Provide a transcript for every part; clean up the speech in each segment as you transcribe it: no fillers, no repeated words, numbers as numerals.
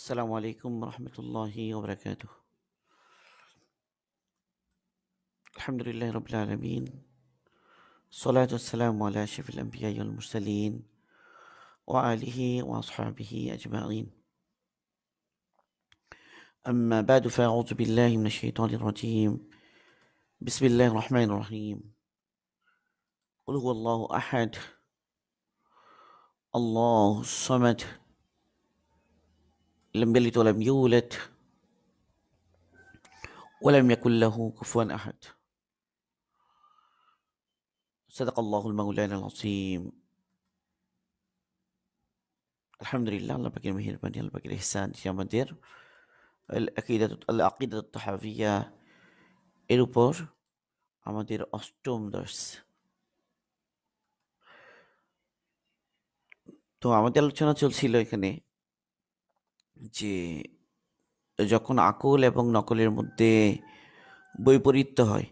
السلام عليكم ورحمة الله وبركاته. الحمد لله رب العالمين، الصلاة والسلام على أشرف الأنبياء والمرسلين وآله وأصحابه أجمعين. أما بعد فأعوذ بالله من الشيطان الرجيم. بسم الله الرحمن الرحيم. قل هو الله أحد الله الصمد لم يلد ولم يولد ولم يكن له كفوا أحد. صدق الله المولانا العظيم. আলহামদুলিল্লাহ, আল্লাহ পাকের মেহেরবানি, আল্লাহ পাকের ইহসান যে আমাদের আল আকিদাত তাহাবিয়া এর উপর আমাদের অষ্টম দর্স। তো আমাদের আলোচনা চলছিল এখানে যে যখন আকল এবং নকলের মধ্যে বৈপরীত্য হয়,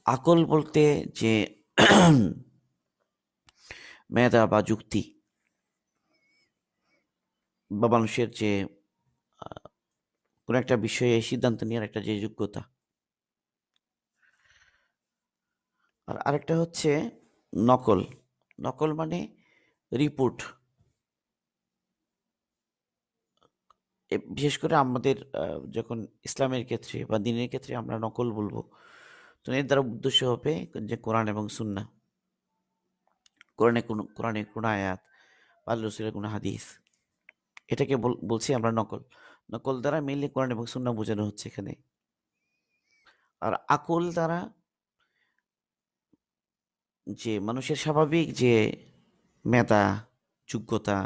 আকল বলতে যে মেধা বা যুক্তি বা মানুষের যে কোনো একটা বিষয়ে সিদ্ধান্ত নেওয়ার একটা যে যোগ্যতা, আর আরেকটা হচ্ছে নকল। নকল মানে রিপোর্ট। বিশেষ করে আমাদের যখন ইসলামের ক্ষেত্রে বা দ্বীনের ক্ষেত্রে আমরা নকল বলবো, তো এর দ্বারা উদ্দেশ্য হবে যে কোরআন এবং সুন্নাহ, কোরআনের কোনো আয়াত বা আল্লাহর রাসূলের কোনো হাদিস, এটাকে বলছি আমরা নকল। নকল দ্বারা মেইনলি কোরআন এবং সুন্নাহ বোঝানো হচ্ছে এখানে। আর আকল দ্বারা যে মানুষের স্বাভাবিক যে মেধা, যোগ্যতা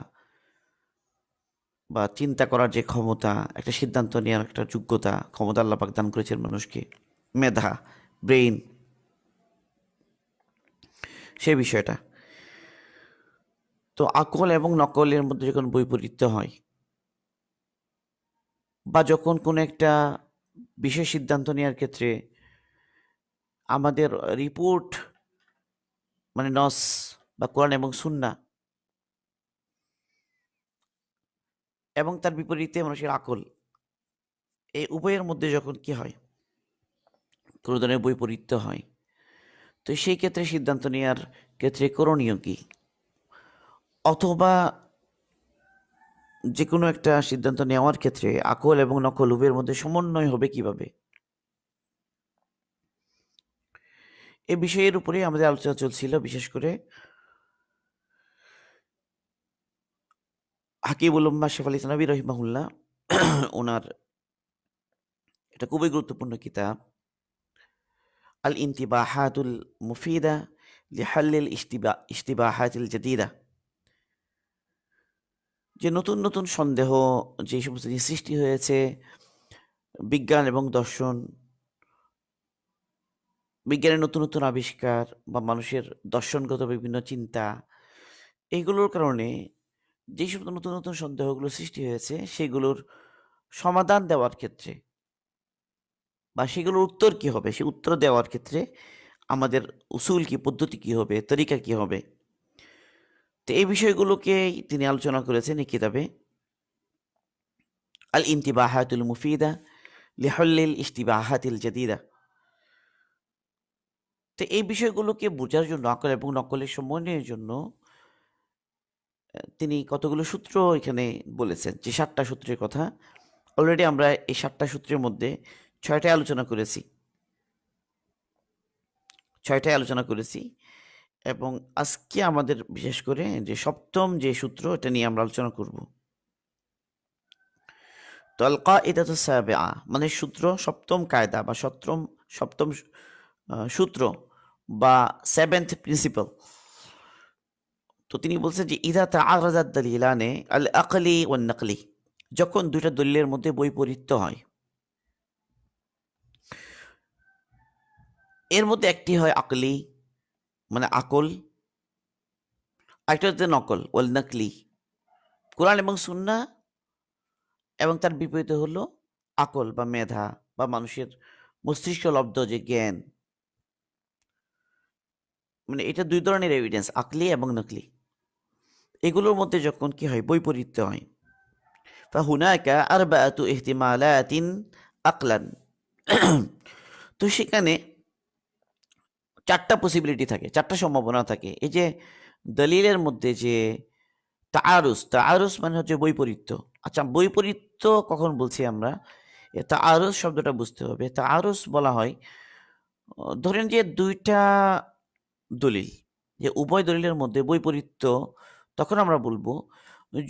বা চিন্তা করার যে ক্ষমতা, একটা সিদ্ধান্ত নেওয়ার একটা যোগ্যতা, ক্ষমতা আল্লাহ পাক দান করেছেন মানুষকে, মেধা, ব্রেইন, সেই বিষয়টা। তো আকল এবং নকলের মধ্যে যখন বৈপরীত্য হয় বা যখন কোনো একটা বিশেষ সিদ্ধান্ত নেওয়ার ক্ষেত্রে আমাদের রিপোর্ট মানে নস বা কোরআন এবং সুন্নাহ এবং তার বিপরীতে মানুষের আকল, এই উভয়ের মধ্যে যখন কি হয়, কোনো ধরনের বৈপরীত্য হয়, তো সেই ক্ষেত্রে সিদ্ধান্ত নেওয়ার ক্ষেত্রে করণীয় কি, অথবা যে কোনো একটা সিদ্ধান্ত নেওয়ার ক্ষেত্রে আকল এবং নকল উভয়ের মধ্যে সমন্বয় হবে কিভাবে, এই বিষয়ের উপরে আমাদের আলোচনা চলছিল। বিশেষ করে হাকিবুল উম্মাহ শেখ আলী থানভী রহিমাহুল্লাহ ওনার এটা খুবই গুরুত্বপূর্ণ কিতাব আল ইনতিবাহাতুল মুফিদা লিহাল্লিল ইশতিবাহাতিল জাদিদা, যে নতুন নতুন সন্দেহ যে সমস্ত জিনিস সৃষ্টি হয়েছে বিজ্ঞান এবং দর্শন, বিজ্ঞানের নতুন নতুন আবিষ্কার বা মানুষের দর্শনগত বিভিন্ন চিন্তা, এইগুলোর কারণে যে সমস্ত নতুন নতুন সন্দেহগুলো সৃষ্টি হয়েছে সেগুলোর সমাধান দেওয়ার ক্ষেত্রে বা সেগুলোর উত্তর কি হবে, সেই উত্তর দেওয়ার ক্ষেত্রে আমাদের উসুল কি, পদ্ধতি কি হবে, তরিকা কি হবে, তো এই বিষয়গুলোকে তিনি আলোচনা করেছেন এই কিতাবে আল ইনতিবাহাতুল মুফিদা লিহল্লিল ইশতিবাহাতিল জাদিদা। তো এই বিষয়গুলোকে বোঝার জন্য, আকল এবং নকলের সমন্বয়ের জন্য তিনি কতগুলো সূত্র এখানে বলেছেন, যে 7টা সূত্রের কথা। অলরেডি আমরা এই 7টা সূত্রের মধ্যে 6টায় আলোচনা করেছি এবং আজকে আমাদের বিশেষ করে যে সপ্তম যে সূত্র, এটা নিয়ে আমরা আলোচনা করব। তো আল কায়দাতুস সাবিআ মানে সূত্র, সপ্তম কায়দা বা সপ্তম সূত্র বা 7th প্রিন্সিপাল। তো তিনি বলছেন যে ইদা তাআরাদাদ দালিলানে আল আকলি ওয়ান নাকলি, যখন দুইটা দলিলের মধ্যে বৈপরীত্য হয়, এর মধ্যে একটি হয় আকলি মানে আকল, আরেকটা হচ্ছে নকল ওয়াল নাকলি, কোরআন এবং সুন্নাহ, এবং তার বিপরীতে হলো আকল বা মেধা বা মানুষের মস্তিষ্ক লব্ধ যে জ্ঞান। মানে এটা দুই ধরনের এভিডেন্স, আকলি এবং নকলি। এগুলোর মধ্যে যখন কি হয়, বৈপরীত্য হয়, ফাহুনাকা আরবাআতু ইহতিমালাতিন আকলান। তো সেখানে চারটা পসিবিলিটি থাকে, চারটা সম্ভাবনা থাকে। এই যে দলিলের মধ্যে যে তাআরুস, তাআরুস মানে হচ্ছে বৈপরীত্য। আচ্ছা, বৈপরীত্য কখন বলছি আমরা? তাআরুস শব্দটা বুঝতে হবে। তাআরুস বলা হয়, ধরেন যে দুইটা দলিল, যে উভয় দলিলের মধ্যে বৈপরীত্য, তখন আমরা বলবো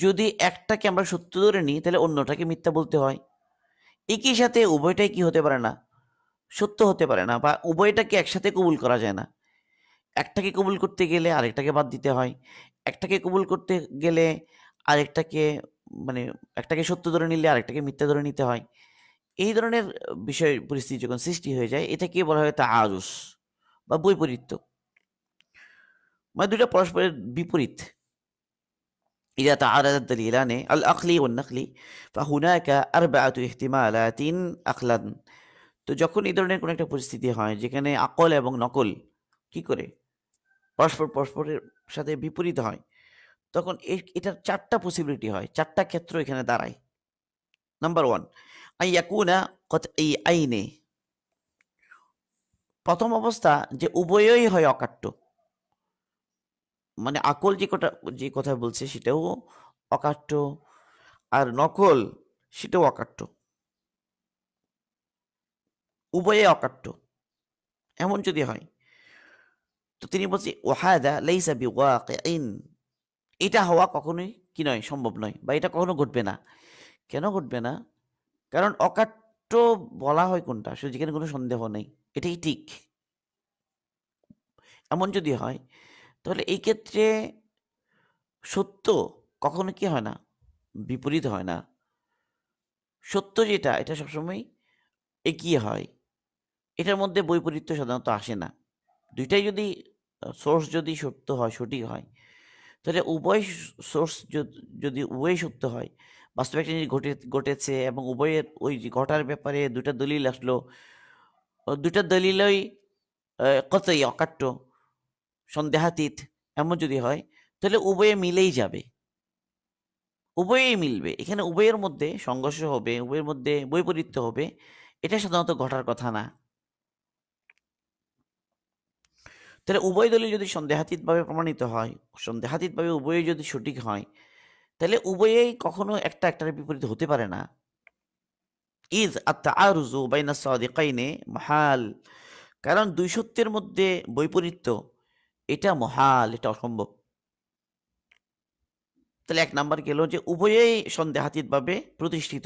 যদি একটাকে আমরা সত্য ধরে নিই তাহলে অন্যটাকে মিথ্যা বলতে হয়। একই সাথে উভয়টাই কি হতে পারে না? সত্য হতে পারে না, বা উভয়টাকে একসাথে কবুল করা যায় না। একটাকে কবুল করতে গেলে আরেকটাকে বাদ দিতে হয়। একটাকে কবুল করতে গেলে আরেকটাকে, মানে একটাকে সত্য ধরে নিলে আরেকটাকে মিথ্যা ধরে নিতে হয়। এই ধরনের বিষয় পরিস্থিতি যখন সৃষ্টি হয়ে যায়, এটাকে বলা হয় তাআরুস বা বৈপরীত্য। মানে দুইটা পরস্পরের বিপরীত। إذا تعارض الدليلان العقلي والنقلي فهناك أربعة احتمالات عقلا। তো যখন এই ধরনের কোনো একটা পরিস্থিতি হয় যেখানে আকল এবং নকল কি করে পরস্পরের সাথে বিপরীত হয়, তখন এটার চারটা পসিবিলিটি হয়, চারটা ক্ষেত্র এখানে দাঁড়ায়। নাম্বার ওয়ান, আইয়াকুনা কতঈ আইনে। প্রথম অবস্থা যে উভয়ই হয় অকাট্য, মানে আকল যে কথা বলছে সেটাও অকাট্য, আর নকল সেটাও অকাট্য, উভয়ে অকাট্য। এমন যদি হয়, তো তিনি বলছে ওয়াহাদা লাইসা বিওয়াকিইন, এটা হওয়া কখনোই কি নয়, সম্ভব নয়, বা এটা কখনো ঘটবে না। কেন ঘটবে না? কারণ অকাট্য বলা হয় কোনটা, আসলে যেখানে কোনো সন্দেহ নেই, এটাই ঠিক। এমন যদি হয় তাহলে এই ক্ষেত্রে সত্য কখনো কি হয় না, বিপরীত হয় না। সত্য যেটা, এটা সবসময় এগিয়ে হয়। এটার মধ্যে বৈপরীত্য সাধারণত আসে না। দুইটাই যদি সোর্স যদি সত্য হয়, সঠিক হয়, তাহলে উভয় সোর্স যদি উভয় সত্য হয়, বাস্তবে একটা জিনিস ঘটেছে এবং উভয়ের ওই যে ঘটার ব্যাপারে দুইটা দলিল আসলো, দুইটা দলিলই কতই অকাট্য, সন্দেহাতীত, এমন যদি হয় তাহলে উভয়ে মিলেই যাবে, উভয়েই মিলবে। এখানে উভয়ের মধ্যে সংঘর্ষ হবে, উভয়ের মধ্যে বৈপরীত্য হবে, এটা সাধারণত ঘটার কথা না। তাহলে উভয় দলিল যদি সন্দেহাতীতভাবে প্রমাণিত হয়, সন্দেহাতীতভাবে উভয়ই যদি সঠিক হয়, তাহলে উভয়েই কখনো একটা একটার বিপরীত হতে পারে না। ইজ আত-তাআরুযু বাইনা সাদিকাইনি মুহাল, কারণ দুই সত্যের মধ্যে বৈপরীত্য এটা মহাল, এটা অসম্ভব। তাহলে এক নাম্বার গেল যে উভয়েই সন্দেহাতীতভাবে প্রতিষ্ঠিত।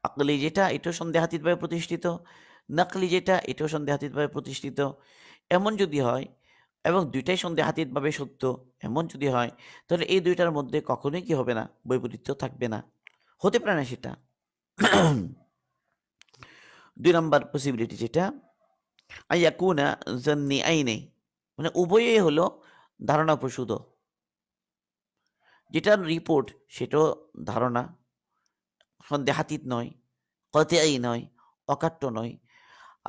আকলি যেটা, এটাও সন্দেহাতীতভাবে প্রতিষ্ঠিত, নকলি যেটা, এটাও সন্দেহাতীতভাবে প্রতিষ্ঠিত। এমন যদি হয়, এবং দুইটাই সন্দেহাতীতভাবে সত্য, এমন যদি হয়, তাহলে এই দুইটার মধ্যে কখনোই কি হবে না, বৈপরীত্য থাকবে না, হতে পারে না সেটা। দুই নাম্বার পসিবিলিটি যেটা, আইয়াকুনা জান্নি আইনে, মানে উভয়ই হলো ধারণা প্রসূত। যেটার রিপোর্ট সেটাও ধারণা, সন্দেহাতীত নয়, কতই নয়, অকাট্য নয়।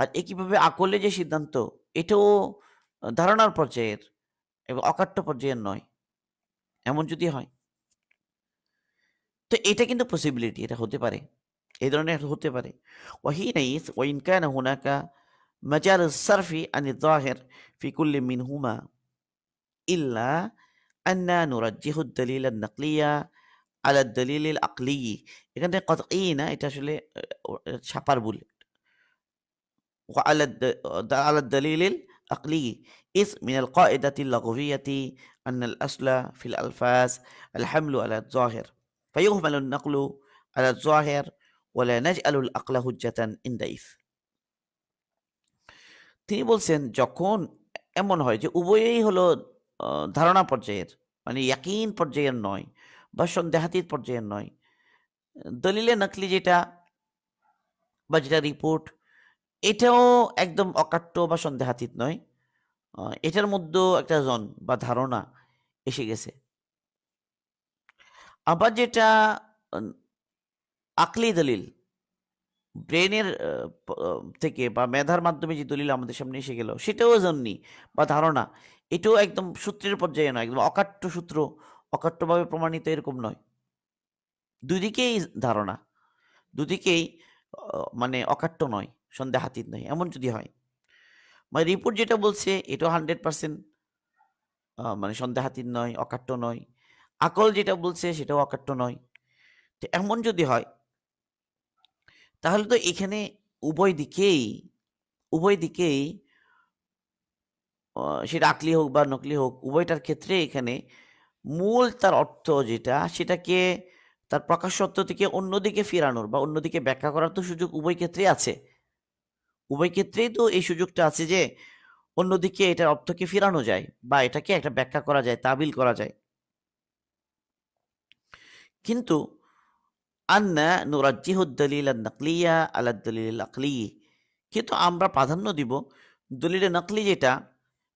আর একইভাবে আকলে যে সিদ্ধান্ত, এটাও ধারণার পর্যায়ের এবং অকাট্য পর্যায়ের নয়। এমন যদি হয়, তো এটা কিন্তু পসিবিলিটি, এটা হতে পারে, এই ধরনের হতে পারে। ওয়াহিনাইস ওয়াইন কানা হুনাকা মাজার সারফি আনি যাহির ফি কুল্লি মিনহুমা ইল্লা আন্না নুরাজ্জিহু ad-দালিল an-নাকলিয়া আলা ad-দালিল al-আকলি। এখানে কতই না, এটা আসলে ছাপার ভুল। وعلى على الدليل العقلي إذ من القاعدة اللغوية أن الأصل في الألفاظ الحمل على الظاهر فيهمل النقل على الظاهر ولا نجعل العقل حجة عندئذ। তিনি বলছেন যখন এমন হয় যে উভয়ই হলো ধারণা পর্যায়ের, মানে ইয়াকিন পর্যায়ের নয় বা সন্দেহাতীত পর্যায়ের নয়, দলিলে নকলি যেটা বা যেটা রিপোর্ট, এটাও একদম অকাট্য বা সন্দেহাতীত নয়, এটার মধ্যেও একটা জন বা ধারণা এসে গেছে। আবার যেটা আকলি দলিল, ব্রেনের থেকে বা মেধার মাধ্যমে যে দলিল আমাদের সামনে এসে গেল, সেটাও জন্যই বা ধারণা, এটাও একদম সূত্রের পর্যায়ে নয়, একদম অকাট্য সূত্র, অকাট্যভাবে প্রমাণিত এরকম নয়। দুদিকেই ধারণা, দুদিকেই মানে অকাট্য নয়, সন্দেহাতীত নয়, এমন যদি হয়, মানে রিপোর্ট যেটা বলছে এটাও 100% মানে সন্দেহাতীত নয়, অকাট্য নয়, আকল যেটা বলছে সেটাও অকাট্য নয়। তো এমন যদি হয় তাহলে তো এখানে উভয় দিকেই উভয় দিকেই সেটা আকলি হোক বা নকলি হোক, উভয়টার ক্ষেত্রে এখানে মূল তার অর্থ যেটা, সেটাকে তার প্রকাশ্য অর্থ থেকে অন্যদিকে ফেরানোর বা অন্যদিকে ব্যাখ্যা করার তো সুযোগ উভয় ক্ষেত্রেই আছে। উভয় ক্ষেত্রেই তো এই সুযোগটা আছে যে অন্যদিকে এটার অর্থকে ফেরানো যায় বা এটাকে একটা ব্যাখ্যা করা যায়, তাবিল করা যায়। কিন্তু আন্না নুরাজ্জিহু দলিল নাকলিয়া আলা দলিল আকলি, কিন্তু আমরা প্রাধান্য দিব দলিলে নকলি যেটা,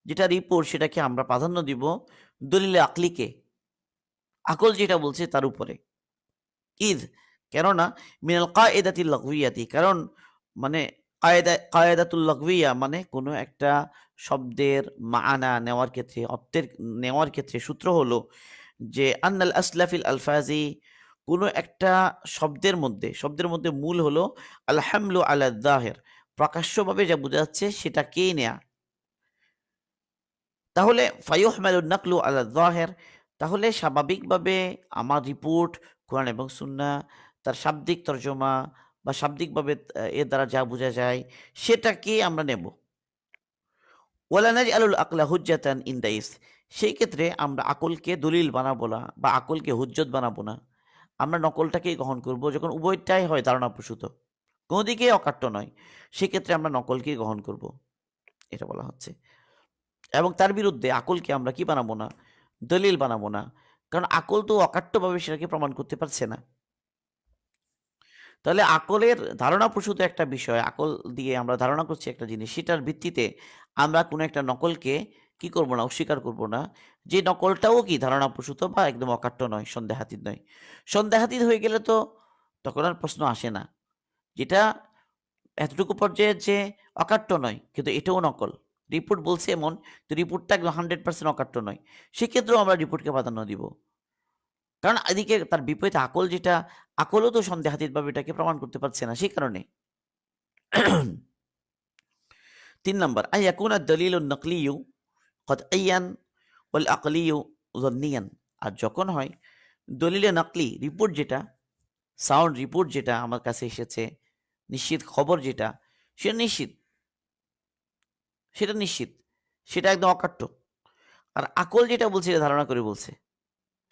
যেটা রিপোর্ট, সেটাকে আমরা প্রাধান্য দিব দলিলে আকলিকে, আকল যেটা বলছে তার উপরে। ইদ, কেননা মিনাল কায়দাতিল লাগভিয়াতি, কারণ মানে কায়দাতুল লাগভিয়া মানে কোনো একটা শব্দের মানা নেওয়ার ক্ষেত্রে, অর্থের নেওয়ার ক্ষেত্রে সূত্র হলো যে আন্নাল আসলাফিল আলফাজি, কোনো একটা শব্দের মধ্যে মূল হলো আল হামলু আলা যাহির, প্রকাশ্যভাবে যা বোঝা যাচ্ছে সেটাকেই নেয়া। তাহলে ফায়ুহমালুন নাকলু আলা যাহির, তাহলে স্বাভাবিকভাবে আমার রিপোর্ট কোরআন এবং সুন্নাহ তার শাব্দিক তর্জমা বা শাব্দিকভাবে এর দ্বারা যা বোঝা যায় সেটাকে আমরা নেব। ওয়ালা নাজআলুল আকলা হুজ্জাতান ইনদাইস, সেই ক্ষেত্রে আমরা আকলকে দলিল বানাবো না বা আকলকে হুজ্জত বানাবো না, আমরা নকলটাকেই গ্রহণ করব যখন উভয়টাই হয় ধারণাপ্রসূত, কোনো দিকেই অকাট্য নয়, সেক্ষেত্রে আমরা নকলকেই গ্রহণ করব, এটা বলা হচ্ছে। এবং তার বিরুদ্ধে আকলকে আমরা কি বানাবো না, দলিল বানাবো না, কারণ আকল তো অকাট্যভাবে সেটাকে প্রমাণ করতে পারছে না। তাহলে আকলের ধারণাপ্রসূত একটা বিষয়, আকল দিয়ে আমরা ধারণা করছি একটা জিনিস, সেটার ভিত্তিতে আমরা কোনো একটা নকলকে কি করব না, অস্বীকার করব না, যে নকলটাও কি ধারণাপ্রসূত বা একদম অকাট্য নয়, সন্দেহাতীত নয়। সন্দেহাতীত হয়ে গেলে তো তখন আর প্রশ্ন আসে না, যেটা এতটুকু পর্যায়ে যে অকাট্য নয় কিন্তু এটাও নকল, রিপোর্ট বলছে এমন, তো রিপোর্টটা একদম 100% অকাট্য নয়, সেক্ষেত্রেও আমরা রিপোর্টকে প্রাধান্য দিব। কারণ এদিকে তার বিপরীতে আকল যেটা, আকলও তো সন্দেহাতীতভাবে এটাকে প্রমাণ করতে পারছে না, সেই কারণে। ৩ নাম্বার, আন ইয়াকুনা দলিলুন নকলিয়্যু কতইয়ান ওয়াল আকলিয়্যু যন্নিয়ান, আর যখন হয় দলিলে নকলি রিপোর্ট যেটা, সাউন্ড রিপোর্ট যেটা আমার কাছে এসেছে, নিশ্চিত খবর যেটা, সেটা নিশ্চিত, সেটা নিশ্চিত, সেটা একদম অকাট্য। আর আকল যেটা বলছে এটা ধারণা করে বলছে,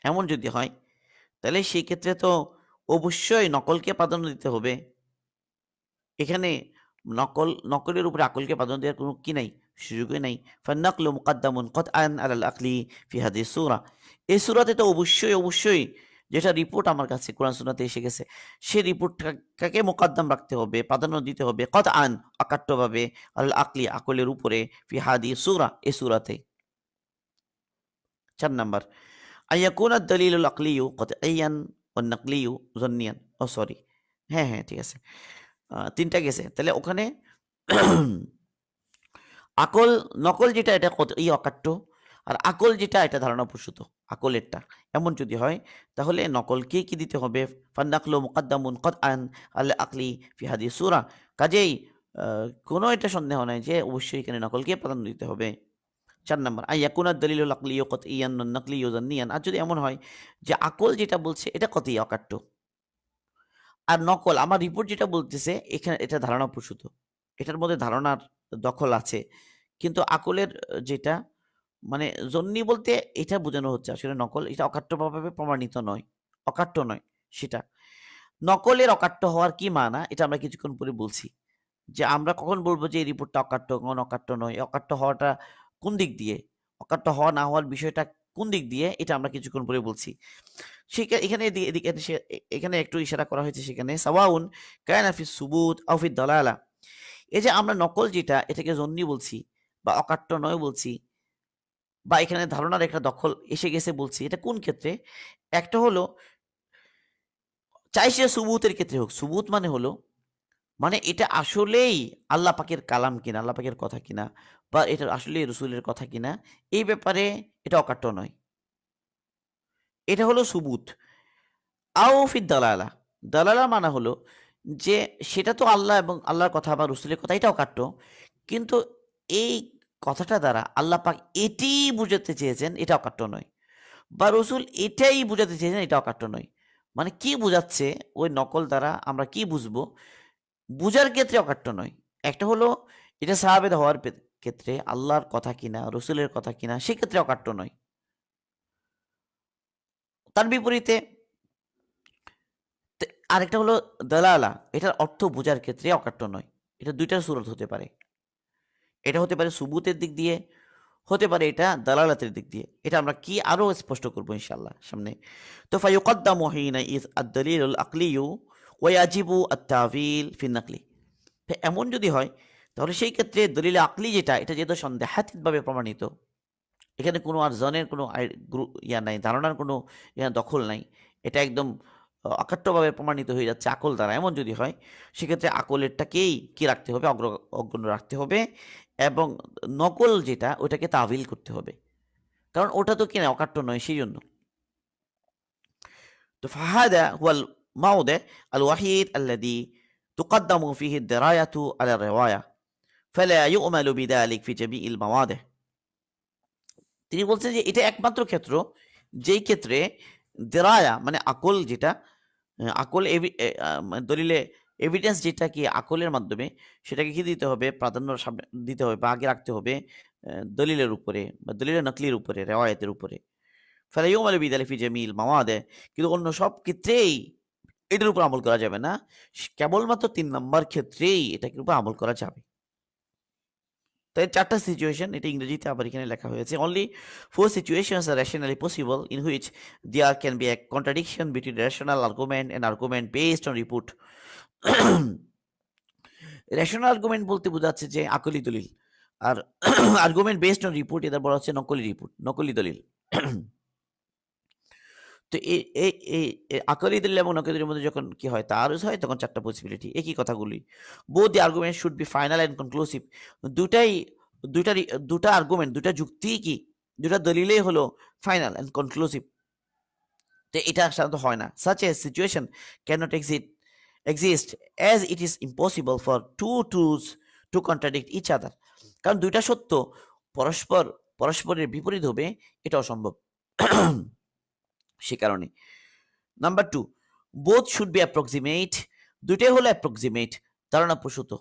এমন যদি হয় তাহলে সেই ক্ষেত্রে তো অবশ্যই নকলকে প্রাধান্য দিতে হবে। এখানে নকলের উপরে আকলকে প্রাধান্য দেওয়ার কোনো কি নাই, সুযোগই নাই। ফান্নাকলু মুকাদ্দামুন কতআন আলাল আকলি ফি হাদিস সূরা, এই সূরাতে তো অবশ্যই যেটা রিপোর্ট আমার কাছে কোরআন সুন্নাহতে এসে গেছে, সেই রিপোর্টটাকে মুকাদ্দাম রাখতে হবে, প্রাধান্য দিতে হবে কতআন অকাট্যভাবে, আল আকলি আকলের উপরে, ফি হাদিস সূরা এই সূরাতে। ৪ নাম্বার, আইয়াকুনা দলিলুল আকলিয়ু কতইয়ান ওয়ান নাকলিয়ু যন্নিয়ান, ও সরি, হ্যাঁ ঠিক আছে, ৩টা গেছে, তাহলে ওখানে আকল, নকল যেটা এটা অকাট্য, আর আকল যেটা এটা ধারণাপ্রসূত, আকলেরটা। এমন যদি হয় তাহলে নকলকে কি দিতে হবে, ফান্নাকলু মুকাদ্দামুন কতআন আল আকলি ফি হাদিস সূরা, কাজেই কোনো এটা সন্দেহ নাই যে অবশ্যই এখানে নকলকে প্রাধান্য দিতে হবে। ৪ নাম্বার, আইয়াকুনা দলিলুল আকলিয়্যু কতইয়ান ওয়ান নাকলিয়্যু যন্নিয়ান, আর যদি এমন হয় যে আকল যেটা বলছে এটা কতই অকাট্য, আর নকল আমার রিপোর্ট যেটা বলতেছে এখানে এটা ধারণাপ্রসূত, এটার মধ্যে ধারণার দখল আছে, কিন্তু আকলের যেটা মানে জন্নি বলতে এটা বোঝানো হচ্ছে আসলে নকল, এটা অকাট্যভাবে প্রমাণিত নয়, অকাট্য নয় সেটা। নকলের অকাট্য হওয়ার কি মানা এটা আমরা কিছুক্ষণ পরে বলছি, যে আমরা কখন বলবো যে এই রিপোর্টটা অকাট্য, কখন অকাট্য নয়, এই অকাট্য হওয়াটা কোন দিক দিয়ে, অকাট্য হওয়া না হওয়ার বিষয়টা কোন দিক দিয়ে, এটা আমরা কিছুক্ষণ পরে বলছি। এখানে এখানে একটু ইশারা করা হয়েছে, সেখানে সাওয়াউন কায়না ফিস সুবুত আও ফিদ দালালা, এই যে আমরা নকল যেটা এটাকে জন্নি বলছি বা অকাট্য নয় বলছি, বা এখানে ধারণার একটা দখল এসে গেছে বলছি, এটা কোন ক্ষেত্রে, একটা হলো চাই সে সুবুতের ক্ষেত্রে হোক, সুবুত মানে হলো মানে এটা আসলেই আল্লাহ পাকের কালাম কিনা, আল্লাহ পাকের কথা কিনা, বা এটা আসলেই রসুলের কথা কিনা, এই ব্যাপারে এটা অকাট্য নয়, এটা হলো সুবুত। আও ফি দালালা, দালালা মানে হলো যে সেটা তো আল্লাহ এবং আল্লাহর কথা বা রসুলের কথা, এটাও কাট্য, কিন্তু এই কথাটা দ্বারা আল্লাহ পাক এটিই বুঝাতে চেয়েছেন, এটা অকাট্য নয়, বা রসুল এটাই বুঝাতে চেয়েছেন, এটা অকাট্য নয়। মানে কি বুঝাচ্ছে ওই নকল দ্বারা আমরা কি বুঝবো, বুঝার ক্ষেত্রে অকাট্য নয়। একটা হলো এটা সাহাবেদ হওয়ার ক্ষেত্রে আল্লাহর কথা কিনা রসুলের কথা কিনা, সেক্ষেত্রে অকাট্য নয়। তার বিপরীতে আরেকটা হলো দালালা, এটার অর্থ বোঝার ক্ষেত্রে অকাট্য নয়। এটা দুইটার সুরত হতে পারে। এটা হতে পারে সুবুতের দিক দিয়ে, হতে পারে এটা দালালাতের দিক দিয়ে। এটা আমরা কি আরো স্পষ্ট করবো ইনশাআল্লাহ সামনে। তো ফায়ুকদ্দামু হিনা ইয আদ-দালিলুল আকলিয়ু ওয়া ইয়াজিবু আত-তা'বিল ফি নাকলি। এমন যদি হয় তাহলে সেই ক্ষেত্রে দলিল আকলি যেটা, এটা যেহেতু সন্দেহাতীতভাবে প্রমাণিত, এখানে কোনো আর জনের কোনো ইয়া নাই, ধারণার কোনো দখল নাই, এটা একদম অকাট্যভাবে প্রমাণিত হয়ে যাচ্ছে আকল দ্বারা। এমন যদি হয় সেক্ষেত্রে আকলেরটাকেই কি রাখতে হবে, অগ্রণ রাখতে হবে, এবং নকল যেটা ওটাকে তাবিল করতে হবে, কারণ ওটা তো কিনা অকাট্য নয়, সেই জন্য। তো ফাহাদা হুয়াল মাউদে আল ওয়াহিদ আল্লাযী তুকদ্দামু ফীহি আদ-দিরায়াতু আলা আর-রিওয়ায়া ফালা ইউ'মালু বিযালিক ফি জামিইল মাওয়াদিহ। তিনি বলছেন যে এটা একমাত্র ক্ষেত্র যেই ক্ষেত্রে দেরায়া মানে আকল যেটা, আকল মানে দলিলে এভিডেন্স যেটা কি আকলের মাধ্যমে, সেটাকে কি দিতে হবে, প্রাধান্য সামনে দিতে হবে বা আগে রাখতে হবে দলিলের উপরে বা দলিলের নকলির উপরে, রেওয়ায়তের উপরে। ফালা ইউমালু বিযালিক ফি জামিল মাওয়াদে, কিন্তু অন্য সব ক্ষেত্রেই এটার উপর আমল করা যাবে না, কেবলমাত্র ৩ নম্বর ক্ষেত্রেই এটার উপর আমল করা যাবে। তাই 4টা সিচুয়েশন, এটা ইংরেজিতে আবার এখানে লেখা হয়েছে। Only 4 situations are rationally possible in which there can be a contradiction between rational argument and argument based on report. Rational argument বলতে বোঝাচ্ছে যে আকলি দলিল, আর আর্গুমেন্ট বেসড অন রিপোর্ট এটা বলা হচ্ছে নকলি রিপোর্ট, নকলি দলিল। তো এই আকলি দলিল এবং নকলি দলিলের মধ্যে যখন কি হয়, তারুজ হয়, তখন 4টা পসিবিলিটি, একই কথাগুলি। Both the argument should be final and conclusive. দুটাই দুটা আর্গুমেন্ট, দুটা যুক্তি কি, দুটা দলিলেই হলো ফাইনাল এন্ড কনক্লুসিভ। তো এটা সাধারণত হয় না। Such a situation cannot exist as it is impossible for two truths to contradict each other. কারণ দুইটা সত্য পরস্পরের বিপরীত হবে, এটা অসম্ভব। সে কারণে number 2, both should be approximate. দুইটাই হলো অ্যাপ্রক্সিমেট, ধারণা প্রসূত।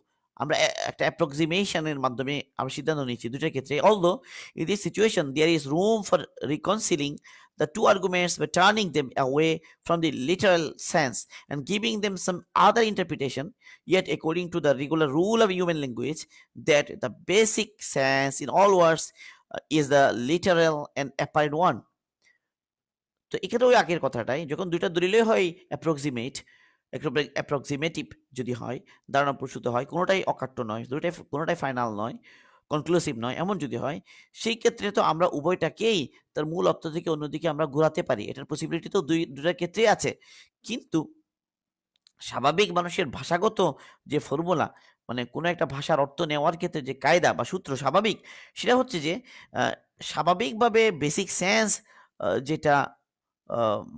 আমরা একটা অ্যাপ্রক্সিমেশনের মাধ্যমে আমরা সিদ্ধান্ত নিচ্ছি দুইটার ক্ষেত্রে। Although in this situation there is room for reconciling the two arguments by turning them away from the literal sense and giving them some other interpretation, yet according to the regular rule of human language that the basic sense in all words is the literal and apparent one. তো এক্ষেত্রে ওই আগের কথাটাই, যখন দুইটা দলিলে হয় approximate, অ্যাপ্রক্সিমেটিভ যদি হয়, ধারণা প্রসূত হয়, কোনোটাই অকাট্য নয়, কোনোটাই ফাইনাল নয়, কনক্লুসিভ নয়, এমন যদি হয়, সেই ক্ষেত্রে তো আমরা উভয়টাকেই তার মূল অর্থ থেকে অন্যদিকে আমরা ঘোরাতে পারি। এটার পসিবিলিটি তো দুটার ক্ষেত্রেই আছে। কিন্তু স্বাভাবিক মানুষের ভাষাগত যে ফর্মুলা, মানে কোনো একটা ভাষার অর্থ নেওয়ার ক্ষেত্রে যে কায়দা বা সূত্র স্বাভাবিক, সেটা হচ্ছে যে স্বাভাবিকভাবে বেসিক সেন্স যেটা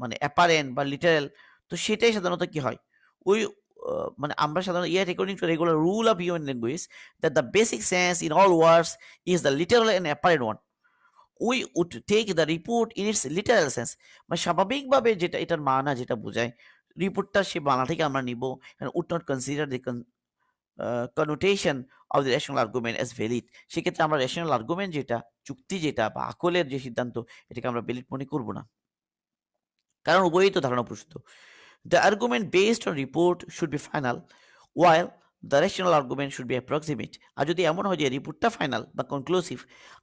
মানে অ্যাপারেন্ট বা লিটারাল, তো সেটাই সাধারণত কি হয়, ওই মানে আমরা সাধারণত ইয়ার according to regular rule of human language that the basic sense in all words is the literal and apparent one, we would take the report in its literal sense. মানে স্বাভাবিকভাবে যেটা এটার মানা যেটা বোঝায়, রিপোর্টটা সে বানা থেকে আমরা নিব, would not consider the connotation of the rational argument as valid. সেক্ষেত্রে আমরা রেশনাল আর্গুমেন্ট যেটা, যুক্তি যেটা বা আকলের যে সিদ্ধান্ত, এটাকে আমরা ভ্যালিড মনে করব না, কারণ উভয়ই তো ধারণা প্রসূত। The argument based on report should be final, while the rational argument should be approximate. আর যদি এমন হয় যে রিপোর্টটা ফাইনাল বা কনক্লুসিভ,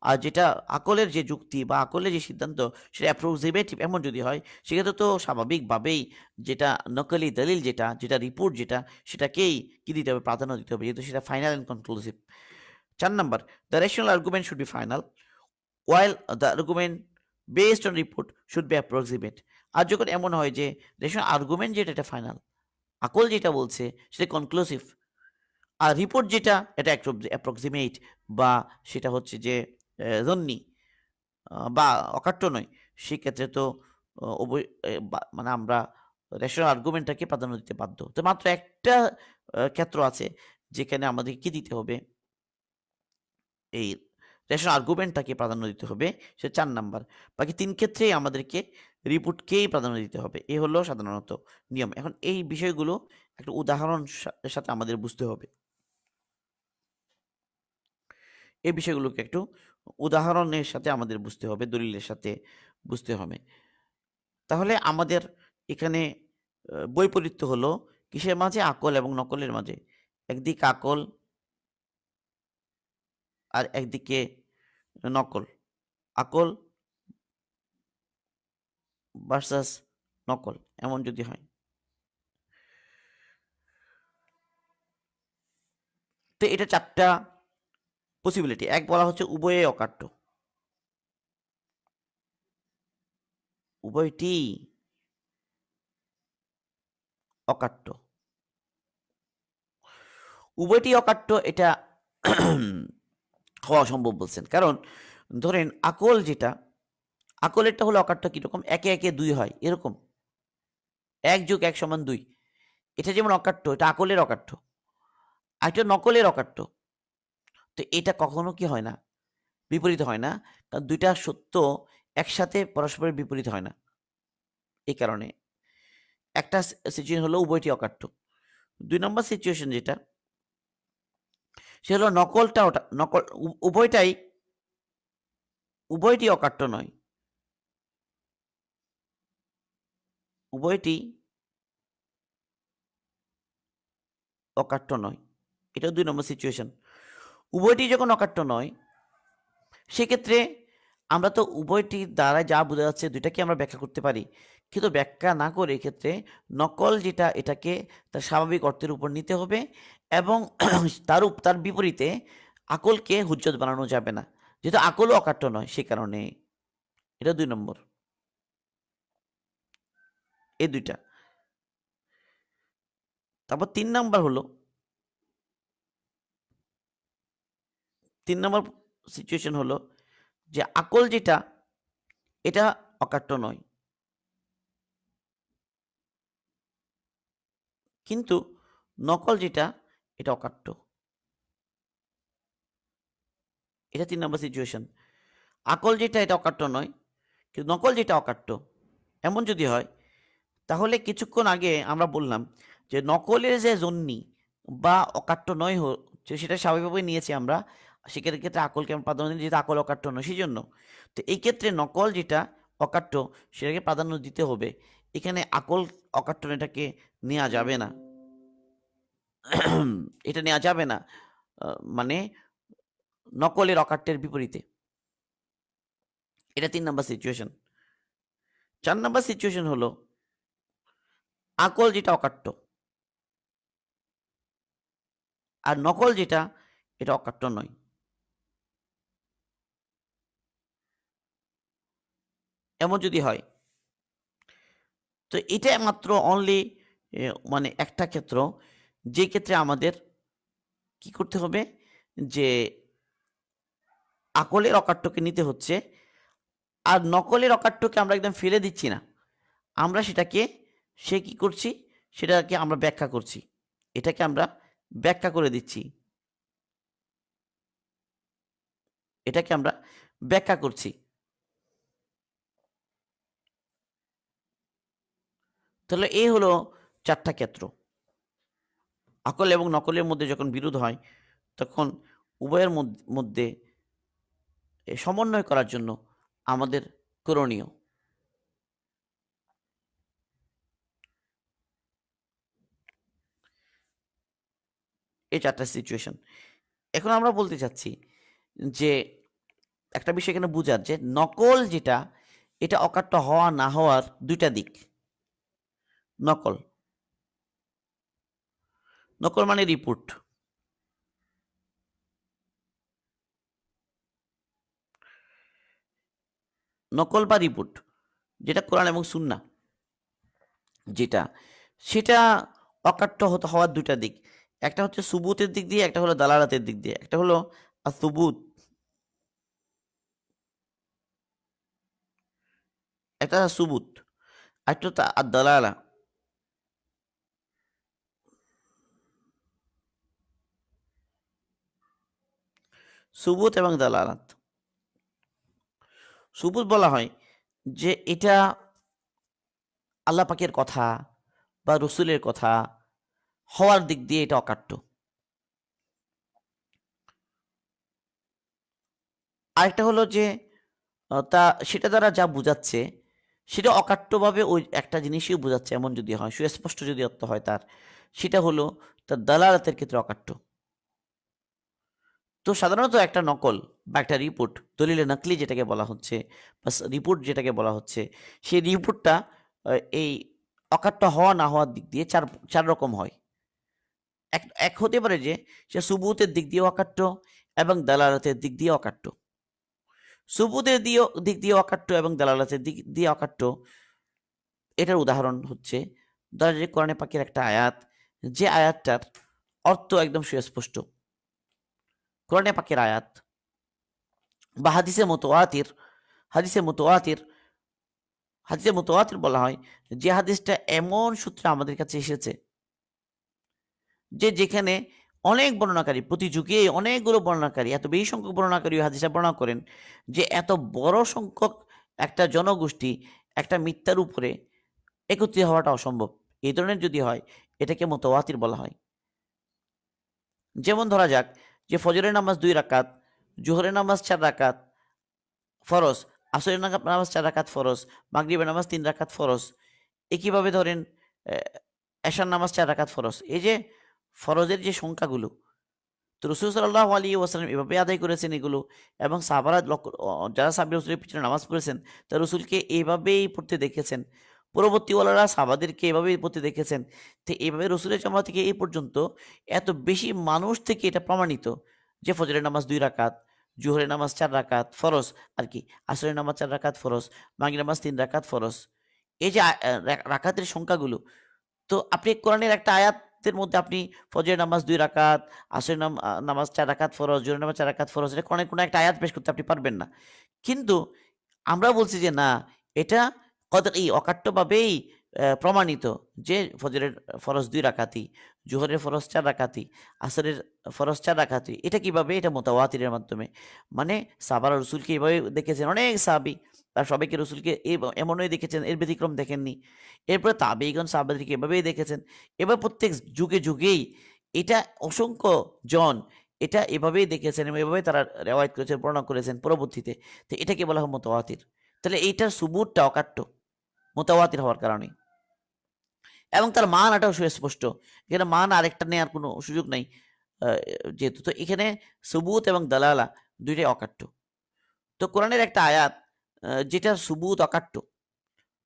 আর যেটা আকলের যে যুক্তি বা আকলের যে সিদ্ধান্ত সেটা অ্যাপ্রক্সিমেটিভ, এমন যদি হয়, সেক্ষেত্রে তো স্বাভাবিকভাবেই যেটা নকলি দলিল যেটা, যেটা রিপোর্ট যেটা, সেটাকেই কি দিতে হবে, প্রাধান্য দিতে হবে, যেহেতু সেটা final and conclusive. 4 number, the rational argument should be final, while the argument based on report should be approximate. আর যখন এমন হয় যে রেশনাল আর্গুমেন্ট যেটা এটা ফাইনাল, আকল যেটা বলছে সেটা কনক্লুসিভ, আর রিপোর্ট যেটা এটা অ্যাপ্রক্সিমেট বা সেটা হচ্ছে যে জন্নি বা অকাট্য নয়, সেক্ষেত্রে তো মানে আমরা রেশনাল আর্গুমেন্টটাকে প্রাধান্য দিতে বাধ্য। তো মাত্র একটা ক্ষেত্র আছে যেখানে আমাদের কি দিতে হবে, এই রেশনাল আর্গুমেন্টটাকে প্রাধান্য দিতে হবে, সে 4 নাম্বার। বাকি 3 ক্ষেত্রেই আমাদেরকে রিপোর্টকেই প্রাধান্য দিতে হবে। এই হলো সাধারণত নিয়ম। এখন এই বিষয়গুলো একটা উদাহরণ সাথে আমাদের বুঝতে হবে। এই বিষয়গুলোকে একটু উদাহরণের সাথে আমাদের বুঝতে হবে, দলিলের সাথে বুঝতে হবে। তাহলে আমাদের এখানে বৈপরীত্য হলো কিসের মাঝে? আকল এবং নকলের মাঝে। একদিকে আকল আর একদিকে নকল। আকল ভার্সাস নকল এমন যদি হয়, তো এটা 4টা পসিবিলিটি। এক বলা হচ্ছে উভয়ে অকাট্য, উভয়টি অকাট্য। উভয়টি অকাট্য এটা হওয়া সম্ভব বলছেন, কারণ ধরেন আকল যেটা, আকলেরটা হলো অকাট্য কিরকম, একে একে 2 হয় এরকম, 1 + 1 = 2। এটা যেমন অকাট্য, এটা আকলের অকাট্য, আর এটা নকলের অকাট্য। তো এটা কখনো কি হয় না? বিপরীত হয় না, কারণ 2টা সত্য একসাথে পরস্পরের বিপরীত হয় না। এই কারণে একটা সিচুয়েশন হলো উভয়টি অকাট্য। 2 নম্বর সিচুয়েশন যেটা, সে হলো নকলটা, ওটা নকল উভয়টি অকাট্য নয়, উভয়টি অকাট্য নয়। এটাও 2 নম্বর সিচুয়েশন। উভয়টি যখন অকাট্য নয়, সেক্ষেত্রে আমরা তো উভয়টির দ্বারা যা বোঝা যাচ্ছে 2টাকে আমরা ব্যাখ্যা করতে পারি, কিন্তু ব্যাখ্যা না করে এক্ষেত্রে নকল যেটা, এটাকে তার স্বাভাবিক অর্থের উপর নিতে হবে, এবং তার বিপরীতে আকলকে হুজ্জত বানানো যাবে না, যেহেতু আকলও অকাট্য নয় সে কারণে। এটা 2 নম্বর। এই 2টা। তারপর 3 নাম্বার হলো, 3 নম্বর সিচুয়েশন হলো যে আকল যেটা, এটা অকাট্য নয়, কিন্তু নকল যেটা, এটা অকাট্য। এটা 3 নম্বর সিচুয়েশন। আকল যেটা এটা অকাট্য নয়, কিন্তু নকল যেটা অকাট্য। এমন যদি হয়, তাহলে কিছুক্ষণ আগে আমরা বললাম যে নকলের যে জন্যি বা অকাট্য নয় হচ্ছে, সেটা স্বাভাবিকভাবে নিয়েছি আমরা, সেক্ষেত্রে ক্ষেত্রে আকলকে আমরা প্রাধান্য দিই, যেহেতু আকল অকাট্য নয় সেই জন্য। তো এই ক্ষেত্রে নকল যেটা অকাট্য, সেটাকে প্রাধান্য দিতে হবে। এখানে আকল অকাট্য এটাকে নেওয়া যাবে না। এটা নেওয়া যাবে না, মানে নকলের অকাট্যের বিপরীতে। এটা 3 নম্বর সিচুয়েশন। 4 নম্বর সিচুয়েশন হলো আকল যেটা অকাট্য, আর নকল যেটা, এটা অকাট্য নয়। এমন যদি হয়, তো এটা মাত্র অনলি মানে একটা ক্ষেত্র, যে ক্ষেত্রে আমাদের কি করতে হবে, যে আকলের অকাট্যকে নিতে হচ্ছে, আর নকলের অকাট্যকে আমরা একদম ফেলে দিচ্ছি না, আমরা সেটাকে, সে কি করছি, সেটাকে আমরা ব্যাখ্যা করছি, এটাকে আমরা ব্যাখ্যা করে দিচ্ছি, এটাকে আমরা ব্যাখ্যা করছি। তাহলে এই হলো 4টা ক্ষেত্র। আকল এবং নকলের মধ্যে যখন বিরোধ হয়, তখন উভয়ের মধ্যে সমন্বয় করার জন্য আমাদের করণীয়। এই 4টা সিচুয়েশন। এখন আমরা বলতে চাচ্ছি যে একটা বিষয় এখানে বুঝার, যে নকল যেটা, এটা অকাট্য হওয়া না হওয়ার 2টা দিক। নকল, নকল মানে রিপোর্ট। নকল বা রিপোর্ট যেটা কোরআন এবং সুন্নাহ যেটা, সেটা অকাট্য হওয়ার 2টা দিক। একটা হচ্ছে সুবুতের দিক দিয়ে, একটা হলো দালালাতের দিক দিয়ে। একটা হলো সুবুত, একটা সুবুত, একটা দালালা। সুবুত এবং দালালাত। সুবুত বলা হয় যে এটা আল্লাহ পাকের কথা বা রসুলের কথা হওয়ার দিক দিয়ে এটা অকাট্য। আরেকটা হলো যে তা সেটা দ্বারা যা বুঝাচ্ছে সেটা অকাট্যভাবে ওই একটা জিনিসই বোঝাচ্ছে এমন যদি হয়, সুস্পষ্ট যদি অর্থ হয় তার, সেটা হলো তার দালালাতের ক্ষেত্রে অকাট্য। তো সাধারণত একটা নকল বা একটা রিপোর্ট, দলিলে নকলি যেটাকে বলা হচ্ছে বা রিপোর্ট যেটাকে বলা হচ্ছে, সেই রিপোর্টটা এই অকাট্য হওয়া না হওয়ার দিক দিয়ে চার চার রকম হয়। এক এক হতে পারে যে সে সুবুতের দিক দিয়ে অকাট্য এবং দালালাতের দিক দিয়ে অকাট্য। সুবুতের দিক দিয়ে অকাট্য এবং দালালাতের দিক দিয়ে অকাট্য, এটার উদাহরণ হচ্ছে ধরা যায় কোরআনে পাকের একটা আয়াত, যে আয়াতটার অর্থ একদম সুস্পষ্ট। কোরআনে পাকের আয়াত বা হাদিসে মুতাওয়াতির বলা হয় যে হাদিসটা এমন সূত্রে আমাদের কাছে এসেছে যে যেখানে অনেক বর্ণনাকারী, প্রতি যুগে অনেকগুলো বর্ণনাকারী, এত বেশি সংখ্যক বর্ণনাকারী হাদিসটা বর্ণনা করেন যে এত বড় সংখ্যক একটা জনগোষ্ঠী একটা মিথ্যার উপরে একত্রিত হওয়াটা অসম্ভব। এই ধরনের যদি হয় এটাকে মুতাওয়াতির বলা হয়। যেমন ধরা যাক যে ফজরের নামাজ 2 রাকাত, জোহরের নামাজ 4 রাকাত ফরজ, আসরের নামাজ 4 রাকাত ফরজ, মাগরিবের নামাজ 3 রাকাত ফরজ। একইভাবে ধরেন এশার নামাজ 4 রাকাত ফরজ। এই যে ফরজের যে সংখ্যাগুলো, তো রাসূল সাল্লাল্লাহু আলাইহি ওয়াসাল্লাম এভাবে আদায় করেছেন এগুলো, এবং সাহাবারা যারা সাহাবী রাসূলের পিছনে নামাজ পড়েছেন তারা রাসূলকে এইভাবেই পড়তে দেখেছেন। পরবর্তীওয়ালারা সাহাবাদেরকে এভাবেই পড়তে দেখেছেন। তো এইভাবে রাসূলের জামানা থেকে এই পর্যন্ত এত বেশি মানুষ থেকে এটা প্রমাণিত যে ফজরের নামাজ 2 রাকাত, জোহরের নামাজ 4 রাকাত ফরজ আর কি, আসরের নামাজ 4 রাকাত ফরজ, মাগরিবের নামাজ 3 রাকাত ফরজ। এই যে রাকাতের সংখ্যাগুলো, তো আপনি কোরআনের একটা আয়াতের মধ্যে আপনি ফজরের নামাজ 2 রাকাত, আসরের নামাজ 4 রাকাত ফরজ, জোহরের নামাজ 4 রাকাত ফরজ, এটা কোরআনের কোনো একটা আয়াত পেশ করতে আপনি পারবেন না। কিন্তু আমরা বলছি যে না, এটা কতই অকাট্যভাবেই প্রমাণিত যে ফজরের ফরজ 2 রাকাতই, জোহরের ফরজ 4 রাকাতই, আসরের ফরজ 4 রাকাতই। এটা কিভাবে? এটা মুতাওয়াতিরের মাধ্যমে। মানে সাহাবারা রাসূলকে এভাবে দেখেছেন, অনেক সাহাবী তারা সবাইকে রাসূলকে এমনই দেখেছেন, এর ব্যতিক্রম দেখেননি। এরপরে তাবেঈগণ সাহাবাদেরকে এভাবেই দেখেছেন। এবার প্রত্যেক যুগে যুগেই এটা অসংখ্য জন এটা এভাবেই দেখেছেন এবং এভাবেই তারা রেওয়ায়েত করেছেন, বর্ণনা করেছেন পরবর্তীতে। তো এটাকে বলা হয় মুতাওয়াতির। তাহলে এইটার সুবুতটা অকাট্য মুতাওয়াতির হওয়ার কারণে, এবং তার মান এটাও সুস্পষ্ট। এখানে মান আরেকটা নেওয়ার কোনো সুযোগ নাই। যেহেতু তো এখানে সুবুত এবং দালালা দুইটাই অকাট্য। তো কোরআনের একটা আয়াত যেটা সুবুত অকাট্য,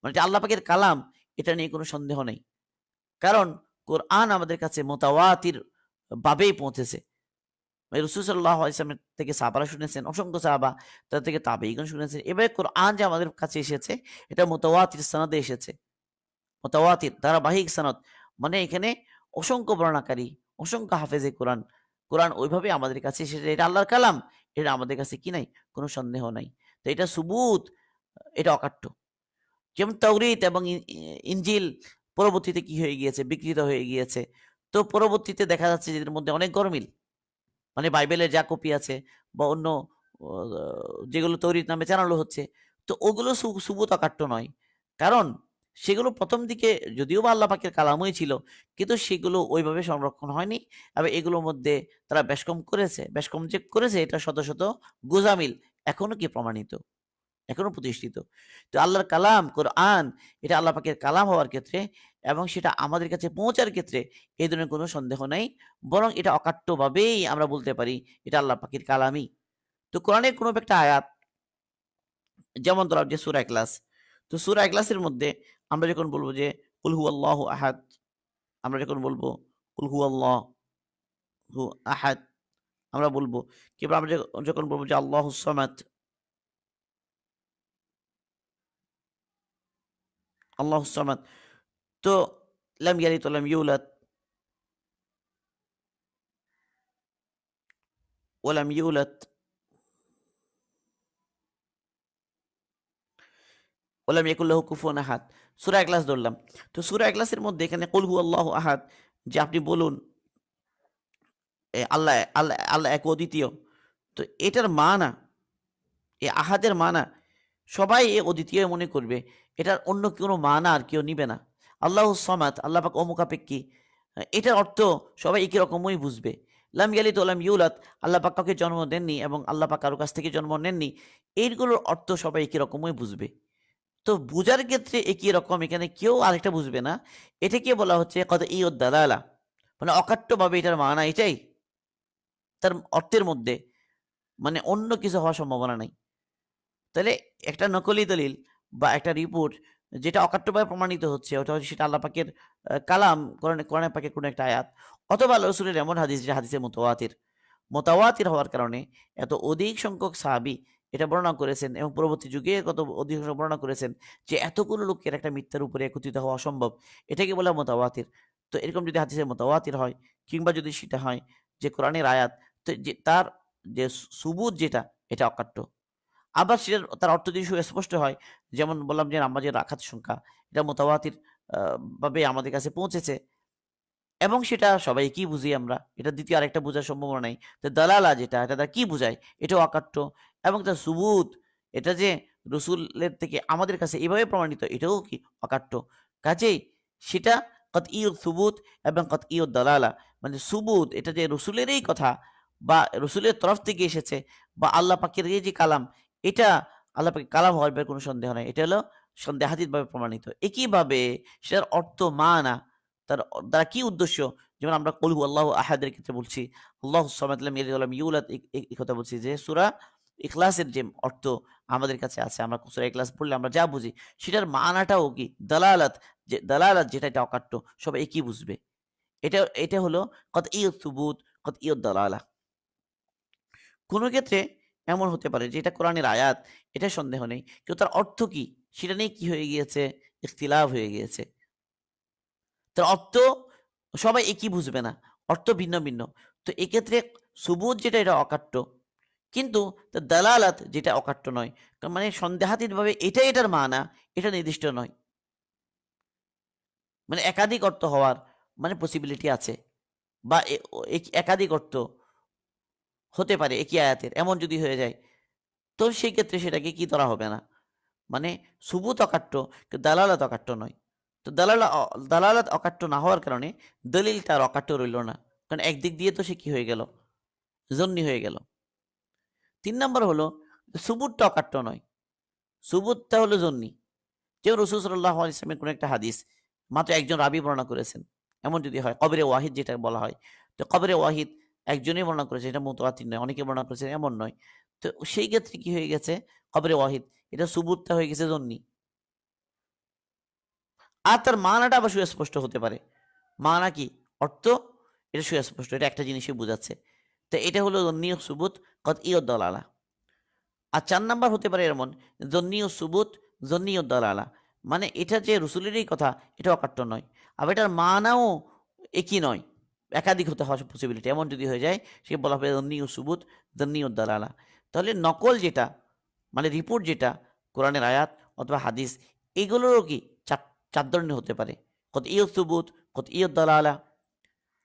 মানে যে আল্লাহ পাকের কালাম, এটা নিয়ে কোনো সন্দেহ নেই। কারণ কোরআন আমাদের কাছে মুতাওয়াতির ভাবেই পৌঁছেছে। রাসূল সাল্লাল্লাহু আলাইহি ওয়াসাল্লাম থেকে সাহাবারা শুনেছেন, অসংখ্য সাহাবা, তাদের থেকে তাবেঈগণ শুনেছেন। এবারে কোরআন যে আমাদের কাছে এসেছে এটা মুতাওয়াতির সনদে এসেছে। মুতাওয়াতির ধারাবাহিক সনদ, মানে এখানে অসংখ্য বর্ণনাকারী, অসংখ্য হাফেজে কোরআন, কোরআন ওইভাবে আমাদের কাছে এসেছে। এটা আল্লাহর কালাম, এটা আমাদের কাছে কি নাই, কোনো সন্দেহ নাই। তো এটা সুবুত, এটা অকাট্য। যেমন তাওরীত এবং ইনজিল পরবর্তীতে কি হয়ে গিয়েছে, বিকৃত হয়ে গিয়েছে। তো পরবর্তীতে দেখা যাচ্ছে যে এদের মধ্যে অনেক গরমিল, মানে বাইবেলের যা কপি আছে বা অন্য যেগুলো তৌরিত নামে জানালো হচ্ছে, তো ওগুলো সুবুত অকাট্য নয়। কারণ সেগুলো প্রথম দিকে যদিও বা আল্লাহ পাকের কালামই ছিল, কিন্তু সেগুলো ওইভাবে সংরক্ষণ হয়নি, এবং এগুলোর মধ্যে তারা বেশকম যে করেছে এটা শত শত গোজামিল এখনো কি প্রমাণিত, এখনো প্রতিষ্ঠিত। তো আল্লাহর কালাম কোরআন, এটা আল্লাহ পাকের কালাম হওয়ার ক্ষেত্রে এবং সেটা আমাদের কাছে পৌঁছার ক্ষেত্রে এই ধরনের কোনো সন্দেহ নাই, বরং এটা অকাট্যভাবেই আমরা বলতে পারি এটা আল্লাহ পাকের কালামই। তো কোরআনের কোনো একটা আয়াত, যেমন ধরো যে সূরা ইখলাস, তো সূরা ইখলাসের মধ্যে আমরা যখন বলবো যে কুল হুয়াল্লাহু আহাদ, আমরা যখন বলবো কুল হুয়াল্লাহু আহাদ, আমরা বলবো, কিংবা আমরা যখন বলবো যে আল্লাহুস সামাদ, আল্লাহুস সামাদ, তো লাম ইয়ালিদ ওয়া লাম ইউলাদ ওয়া লাম ইউলাদ ওয়া লাম ইয়াকুল লাহু কুফুয়ান আহাদ। সূরা ইখলাস ধরলাম। তো সূরা ইখলাসের মধ্যে এখানে কুল হুয়াল্লাহু আহাদ, যে আপনি বলুন আল্লাহ আল্লাহ আল্লাহ এক ও দ্বিতীয়। তো এটার মানা, এই আহাদের মানা সবাই এ অদ্বিতীয় মনে করবে, এটার অন্য কোনো মানা আর কেউ নিবে না। আল্লাহ সমাত, আল্লাহ পাক অমুখাপেক্ষী, এটার অর্থ সবাই একই রকমই বুঝবে। লাম ইয়ালিদ ওয়া লাম ইউলাদ, আল্লাহ পাক কাউকে জন্ম দেননি এবং আল্লাহ পাক কারো কাছ থেকে জন্ম নেননি, এইগুলোর অর্থ সবাই একই রকমই বুঝবে। তো বুঝার ক্ষেত্রে একই রকম, এখানে কেউ আরেকটা বুঝবে না। এটাকে বলা হচ্ছে কতঈ দালালা, মানে অকাট্যভাবে এটার মানা এটাই, তার অর্থের মধ্যে মানে অন্য কিছু হওয়ার সম্ভাবনা নাই। তাহলে একটা নকলি দলিল বা একটা রিপোর্ট যেটা অকাট্যভাবে প্রমাণিত হচ্ছে, ওটা হচ্ছে সেটা আল্লাহ পাকের কালাম, কোরআন পাকের কোনো একটা আয়াত, অথবা আল্লাহ রাসূলের এমন হাদিস যে হাদিসে মোতাওয়াতির হওয়ার কারণে এত অধিক সংখ্যক সাহাবী এটা বর্ণনা করেছেন এবং পরবর্তী যুগে কত অধিক সংখ্যক বর্ণনা করেছেন যে এতগুলো লোকের একটা মিথ্যার উপরে একত্রিত হওয়া অসম্ভব। এটাকে বলা মোতাওয়াতির। তো এরকম যদি হাদিসে মোতাওয়াতির হয়, কিংবা যদি সেটা হয় যে কোরআনের আয়াত, তো যে তার যে সুবুত যেটা, এটা অকাট্য। আবার সেটার তার অর্থ যদি সুস্পষ্ট হয়, যেমন বললাম যে নামাজের রাকাত সংখ্যা, এটা মোতাওয়াতির ভাবে আমাদের কাছে পৌঁছেছে এবং সেটা সবাই কি বুঝি আমরা, এটা দ্বিতীয় আরেকটা বোঝার সম্ভাবনা নাই। তো দালালা যেটা, এটা তার কি বোঝায়, এটাও অকাট্য। এবং তার সুবুত, এটা যে রসুলের থেকে আমাদের কাছে এভাবে প্রমাণিত, এটাও কি অকাট্য। কাজেই সেটা কতঈউ সুবুত এবং কতঈউ দালালা, মানে সুবুত এটা যে রসুলেরই কথা বা রসুলের তরফ থেকে এসেছে বা আল্লাহ পাকের এই যে কালাম, এটা আল্লাহ পাকের কালাম হওয়ার ব্যাপারে কোনো সন্দেহ নাই, এটা হলো সন্দেহাতীতভাবে প্রমাণিত। একইভাবে সেটার অর্থ মানা, তার দ্বারা কি উদ্দেশ্য, যেমন আমরা কুল হুয়াল্লাহু আহাদের ক্ষেত্রে বলছি, আল্লাহুস সামাদ লাম ইয়ালিদ ওয়া লাম ইউলাদ, এই কথা বলছি যে সূরা ইখলাসের যে অর্থ আমাদের কাছে আছে, আমরা সূরা ইখলাস পড়লে আমরা যা বুঝি সেটার মানাটাও কি দালালাত, যে দালালাত যেটা, এটা অকাট্য, সবাই একই বুঝবে। এটা হলো কতঈউ সুবুত, কতঈউ দালালা। কোন ক্ষেত্রে এমন হতে পারে যে এটা কোরআনের আয়াত, এটা সন্দেহ নেই, কিন্তু তার অর্থ কি সেটা নিয়ে কি হয়ে গিয়েছে, ইখতিলাফ হয়ে গিয়েছে। তার অর্থ সবাই একই বুঝবে না, অর্থ ভিন্ন ভিন্ন। তো এক্ষেত্রে সুবুত যেটা, এটা অকাট্য, কিন্তু তার দালালাত যেটা অকাট্য নয়, মানে সন্দেহাতীতভাবে এটার মানা, এটা নির্দিষ্ট নয়, মানে একাধিক অর্থ হওয়ার মানে পসিবিলিটি আছে, বা একাধিক অর্থ হতে পারে একই আয়াতের, এমন যদি হয়ে যায়, তো সেই ক্ষেত্রে সেটাকে কি ধরা হবে না, মানে সুবুত অকাট্য কিন্তু দালালাত অকাট্য নয়। তো দালালাত অকাট্য না হওয়ার কারণে দলিলটা আর অকাট্য রইল না, কারণ একদিক দিয়ে তো সে কি হয়ে গেল, জন্নি হয়ে গেল। ৩ নম্বর হলো সুবুতটা অকাট্য নয়, সুবুতটা হলো জন্নি। যেমন রাসূল সাল্লাল্লাহু আলাইহি ওয়াসাল্লামের কোন একটা হাদিস মাত্র একজন রাবী বর্ণনা করেছেন, এমন যদি হয়, কবরে ওয়াহিদ যেটা বলা হয়, তো কবরে ওয়াহিদ একজনই বর্ণনা করেছে, এটা মুতাওয়াতির নয়, অনেকে বর্ণনা করেছেন এমন নয়। তো সেই ক্ষেত্রে কি হয়ে গেছে, কবরে ওয়াহিদ, এটা সুবুতটা হয়ে গেছে জন্নি। আর তার মানাটা আবার সুস্পষ্ট হতে পারে। মানা কি, অর্থ, এটা সুস্পষ্ট, এটা একটা জিনিসই বোঝাচ্ছে। তো এটা হলো জন্নি ও সুবুত কতঈ দালালা। আর ৪ নাম্বার হতে পারে এমন জন্নি ও সুবুত, জন্নি ও দালালা, মানে এটা যে রসুলেরই কথা, এটা অকাট্য নয়, আবার এটার মানাও একই নয়, একাধিক হতে হওয়ার পসিবিলিটি, এমন যদি হয়ে যায় সে বলা হবে জন্নি ও সুবুত, জন্নি ও দালালা। তাহলে নকল যেটা, মানে রিপোর্ট যেটা, কোরআনের আয়াত অথবা হাদিস, এগুলোরও কি চার ধরনের হতে পারে, কতঈ সুবুত, কতঈ দালালা,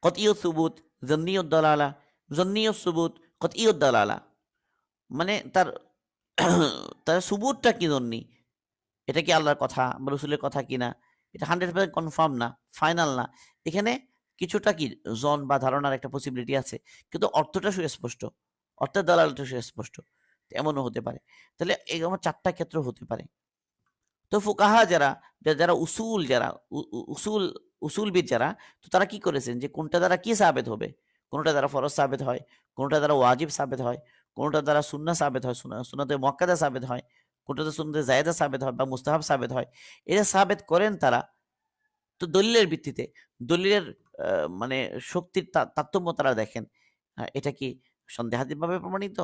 কতঈ সুবুত, জন্নি ও দালালা, জন্নি ও সুবুত, কতঈ দালালা, মানে তার তার সুবুতটা কি জন্যি, এটা কি আল্লাহর কথা বা রসুলের কথা কিনা, এটা 100% কনফার্ম না, ফাইনাল না। এখানে কিছুটা কি জন বা ধারণার একটা পসিবিলিটি আছে, কিন্তু অর্থটা সুস্পষ্ট, অর্থের দালালটা সুস্পষ্ট, এমনও হতে পারে। তাহলে এরকম 4টা ক্ষেত্র হতে পারে। তো ফুকাহা যারা, যারা উসুল, যারা উসুল উসুলবিদ যারা, তো তারা কি করেছেন যে কোনটা দ্বারা কি সাবেত হবে, কোনটা দ্বারা ফরজ সাবেত হয়, কোনটা দ্বারা ওয়াজিব সাবেত হয়, কোনটা দ্বারা সুন্নাহ সাবেত হয়, সুন্নাতে মুআক্কাদা সাবেত হয়, কোনটাতে সুন্নাতে জায়েদা সাবেত হয় বা মুস্তাহাব সাবেত হয়, এটা সাবেত করেন তারা। তো দলিলের ভিত্তিতে, দলিলের মানে শক্তির তারতম্য তারা দেখেন, এটা কি সন্দেহাতীতভাবে প্রমাণিত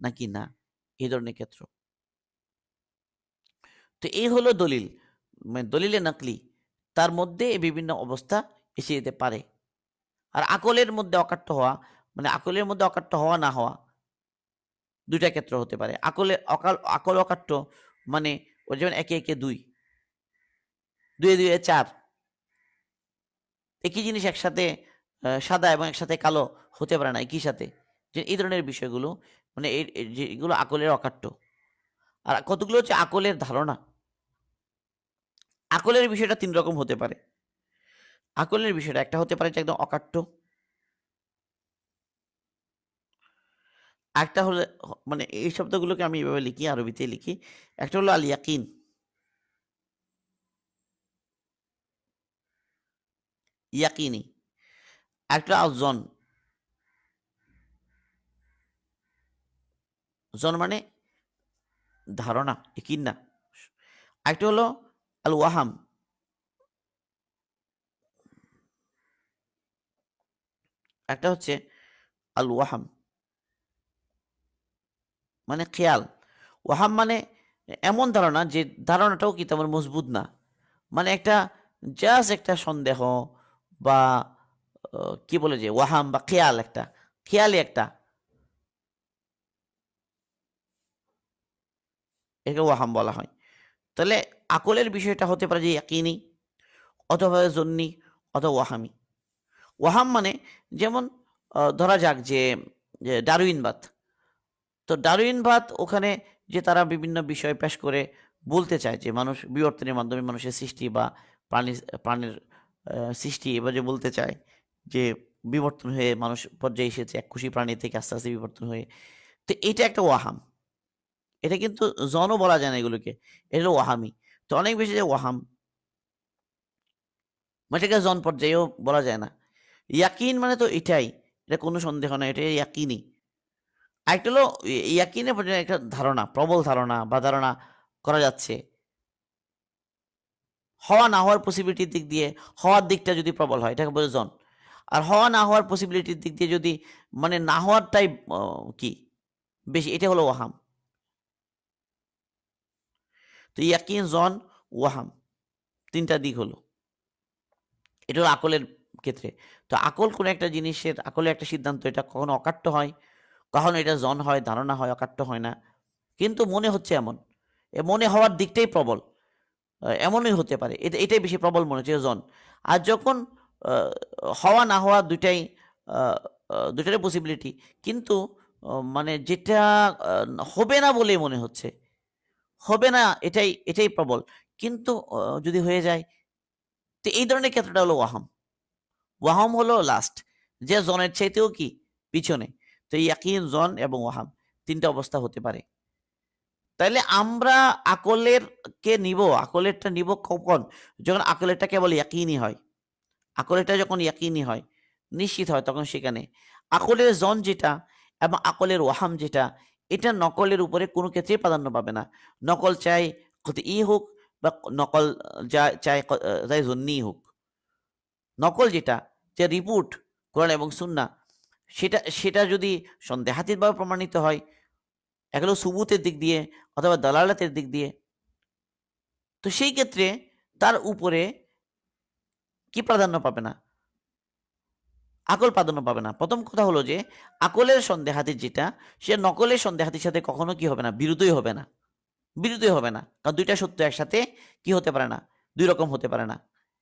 নাকি না, এই ধরনের ক্ষেত্র। তো এই হলো দলিল, মানে দলিলে নকলি, তার মধ্যে বিভিন্ন অবস্থা এসে যেতে পারে। আর আকলের মধ্যে অকাট্য হওয়া, মানে আকলের মধ্যে অকাট্য হওয়া না হওয়া, 2টা ক্ষেত্র হতে পারে। আকল অকাট্য মানে ওই যেমন 1 × 1 = 2, 2 × 2 = 4, একই জিনিস একসাথে সাদা এবং একসাথে কালো হতে পারে না একই সাথে, যে এই ধরনের বিষয়গুলো মানে যেগুলো আকলের অকাট্য, আর কতগুলো হচ্ছে আকলের ধারণা। আকলের বিষয়টা ৩ রকম হতে পারে। আকলের বিষয়টা একটা হতে পারে যে একদম অকাট্য, আরেকটা হলে মানে এই শব্দগুলোকে আমি এভাবে লিখি, আরবিতে লিখি। একটা হলো আল ইয়াকিন, ইয়াকিনি। আরেকটা আল জন, জন মানে ধারণা, ইয়াকিন না। আরেকটা হলো আল ওয়াহাম, একটা হচ্ছে আল ওয়াহাম মানে খেয়াল। ওয়াহাম মানে এমন ধারণা যে ধারণাটাও কি তেমন মজবুত না, মানে একটা জাস্ট একটা সন্দেহ বা কি বলে যে ওয়াহাম বা খেয়াল, একটা খেয়ালি একটা, একে ওয়াহাম বলা হয়। তাহলে আকলের বিষয়টা হতে পারে যে ইয়াকিনি অথবা জন্নি অথবা ওয়াহামি। ওয়াহাম মানে যেমন ধরা যাক যে ডারউইনবাদ। তো ডারউইনবাদ ওখানে যে তারা বিভিন্ন বিষয় পেশ করে বলতে চায় যে মানুষ বিবর্তনের মাধ্যমে মানুষের সৃষ্টি বা প্রাণের সৃষ্টি, এবার যে বলতে চায় যে বিবর্তন হয়ে মানুষ পর্যায়ে এসেছে এক খুশি প্রাণী থেকে আস্তে আস্তে বিবর্তন হয়ে। তো এটা একটা ওয়াহাম, এটা কিন্তু জনও বলা যায় না এগুলোকে, এটা হলো ওয়াহামি। তো অনেক বেশি যে ওয়াহাম মানে এটাকে জন পর্যায়েও বলা যায় না। ইয়াকিন মানে তো এটাই, এটা কোনো সন্দেহ নাই, এটা ইয়াকিনই। আরেকটা হলো ইয়াকিনের পর্যায়ে একটা ধারণা, প্রবল ধারণা বা ধারণা করা যাচ্ছে হওয়া না হওয়ার পসিবিলিটির দিক দিয়ে, হওয়ার দিকটা যদি প্রবল হয় এটাকে বলে জন। আর হওয়া না হওয়ার পসিবিলিটির দিক দিয়ে যদি মানে না হওয়ারটাই কি বেশি, এটা হলো ওয়াহাম। তো ইয়াকিন, জন, ওয়াহাম ৩টা দিক হলো। এটা হলো আকলের ক্ষেত্রে। তো আকল কোনো একটা জিনিসের, আকলের একটা সিদ্ধান্ত, এটা কখনো অকাট্য হয়, কখনো এটা জন হয়, ধারণা হয়, অকাট্য হয় না। কিন্তু মনে হচ্ছে এমন, মনে হওয়ার দিকটাই প্রবল, এমনই হতে পারে, এটাই বেশি প্রবল মনে হচ্ছে জন। আর যখন হওয়া না হওয়া দুইটাই, দুইটারই পসিবিলিটি, কিন্তু মানে যেটা হবে না বলে মনে হচ্ছে, হবে না এটাই এটাই প্রবল, কিন্তু যদি হয়ে যায়, তো এই ধরনের ক্ষেত্রটা হলো ওয়াহাম। ওয়াহাম হলো লাস্ট, যে জনের চাইতেও কি পিছনে। তো ইয়াকিন, জন এবং ওয়াহাম ৩টা অবস্থা হতে পারে। তাইলে আমরা আকলেরকে নিব, আকলেরটা নিব কখন? যখন আকলেরটা কেবল ইয়াকিনি হয়। আকলেরটা যখন ইয়াকিনি হয়, নিশ্চিত হয়, তখন সেখানে আকলের জন যেটা এবং আকলের ওয়াহাম যেটা, এটা নকলের উপরে কোনো ক্ষেত্রেই প্রাধান্য পাবে না। নকল চাই কতই হোক বা নকল চাই জন্যই হোক। নকল যেটা, যে রিপোর্ট কোরআন এবং সুন্নাহ, সেটা সেটা যদি সন্দেহাতীতভাবে প্রমাণিত হয়, এগুলো সুবুতের দিক দিয়ে অথবা দালালাতের দিক দিয়ে, তো সেই ক্ষেত্রে তার উপরে কি প্রাধান্য পাবে না? আকল প্রাধান্য পাবে না। প্রথম কথা হলো যে আকলের সন্দেহাতীত যেটা, সে নকলের সন্দেহাতীর সাথে কখনো কি হবে না, বিরোধই হবে না, বিরোধই হবে না। কারণ দুইটা সত্য একসাথে কি হতে পারে না, দুই রকম হতে পারে না।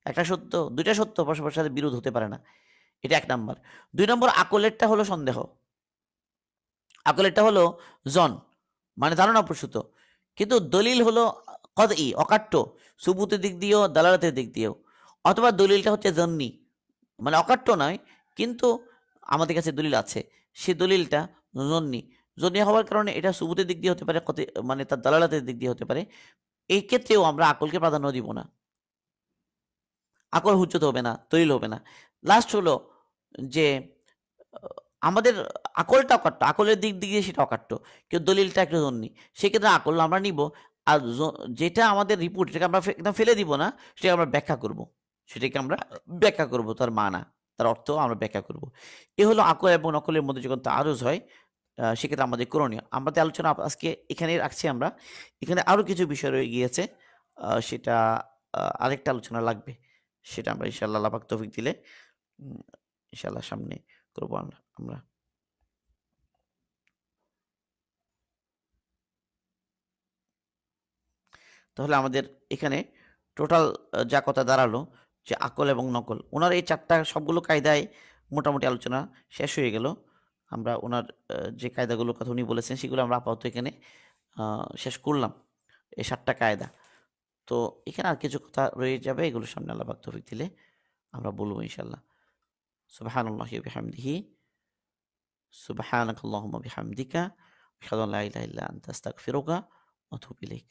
একটা সত্য, দুইটা সত্য পরস্পরের সাথে বিরোধ হতে পারে না। এটা ১ নাম্বার। ২ নম্বর, আকলেরটা হলো সন্দেহ, আকলেরটা হলো জন মানে ধারণা প্রসূত, কিন্তু দলিল হলো কতই অকাট্য, সুবুতের দিক দিয়েও দালালাতের দিক দিয়েও। অথবা দলিলটা হচ্ছে জন্নি, মানে অকাট্য নয়, কিন্তু আমাদের কাছে দলিল আছে, সে দলিলটা জন্নি। জন্নি হওয়ার কারণে এটা সুবুতের দিক দিয়ে হতে পারে, মানে তার দালালাতের দিক দিয়ে হতে পারে। এই ক্ষেত্রেও আমরা আকলকে প্রাধান্য দিব না, আকল হুজ্জত হবে না, দলিল হবে না। লাস্ট হলো যে আমাদের আকলটা অকাট্য, আকলের দিক দিয়ে সেটা অকাট্য, কেউ দলিলটা একটু জন্যি, সেক্ষেত্রে আকল আমরা নিব। আর যেটা আমাদের রিপোর্ট, সেটাকে আমরা একদম ফেলে দিব না, সেটাকে আমরা ব্যাখ্যা করব, সেটাকে আমরা ব্যাখ্যা করব, তার মানা, তার অর্থ আমরা ব্যাখ্যা করব। এ হলো আকল এবং নকলের মধ্যে যখন তাআরুজ হয়, সেক্ষেত্রে আমাদের করণীয়। আমাদের আলোচনা আজকে এখানে রাখছি আমরা। এখানে আরো কিছু বিষয় রয়ে গিয়েছে, সেটা আরেকটা আলোচনা লাগবে, সেটা আমরা ইনশাআল্লাহ আল্লাহ পাক তৌফিক দিলে ইনশাআল্লাহ সামনে করবো আমরা। তাহলে আমাদের এখানে টোটাল যা কথা দাঁড়ালো যে আকল এবং নকল, ওনার এই ৪টা সবগুলো কায়দায় মোটামুটি আলোচনা শেষ হয়ে গেল। আমরা ওনার যে কায়দাগুলোর কথা উনি বলেছেন সেগুলো আমরা আপাতত এখানে শেষ করলাম। এই ৭ টা কায়দা। তো এখানে আর কিছু কথা রয়ে যাবে, এগুলো সামনে আল্লাহ পাক তৌফিক দিলে আমরা বলব ইনশাআল্লাহ। সুবহানাল্লাহি ওয়া বিহামদিহি, সুবহানাকাল্লাহুম্মা বিহামদিকা, আশহাদু আল্লা ইলাহা ইল্লা আনতা আস্তাগফিরুকা ওয়া আতুবু ইলাইক।